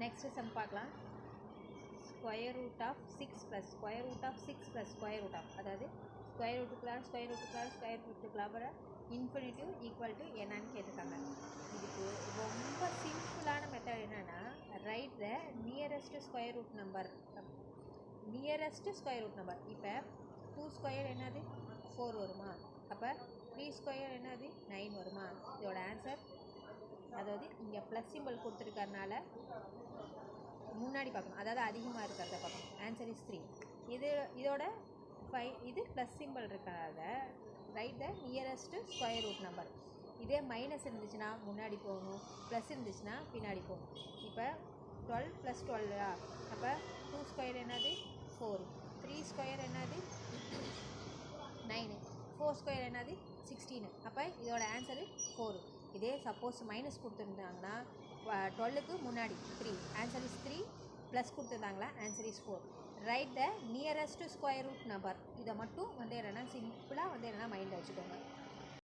Next sum பார்க்கலாம். Square root of 6 plus square root of 6 plus square root of, அதாவது square ரூட்டுக்குள்ளார infinitive equal to என்னன்னு கேட்டிருக்காங்க. இதுக்கு ரொம்ப சிம்பிளான மெத்தட் என்னென்னா, right the nearest square root number. இப்போ 2 ஸ்கொயர் என்னது 4 வருமா, அப்போ 3 ஸ்கொயர் என்னது 9 வருமா. இதோட ஆன்சர், அதாவது இங்கே ப்ளஸ் சிம்பிள் கொடுத்துருக்கறனால முன்னாடி பார்க்கணும், அதாவது அதிகமாக இருக்கிறத பார்க்கணும். Answer is 3. இதோட 5, இது ப்ளஸ் சிம்பிள் இருக்கிறத right the nearest square root number. இதே மைனஸ் இருந்துச்சுன்னா முன்னாடி போகணும், ப்ளஸ் இருந்துச்சுன்னா பின்னாடி போகணும். இப்போ 12 + 12, அப்போ 2 ஸ்கொயர் என்னது 4, 3 ஸ்கொயர் என்னது 9, 4 ஸ்கொயர் என்னது 16. அப்போ இதோட ஆன்சரு 4. இதே சப்போஸ் மைனஸ் கொடுத்துருந்தாங்கன்னா 12க்கு முன்னாடி 3, ஆன்சர் இஸ் 3. ப்ளஸ் கொடுத்துருந்தாங்களா, answer is 4. Right the nearest square root number. இதை மட்டும் என்னென்னா சிம்பிளாக என்னென்னா மைண்டில் வச்சுக்கோங்க.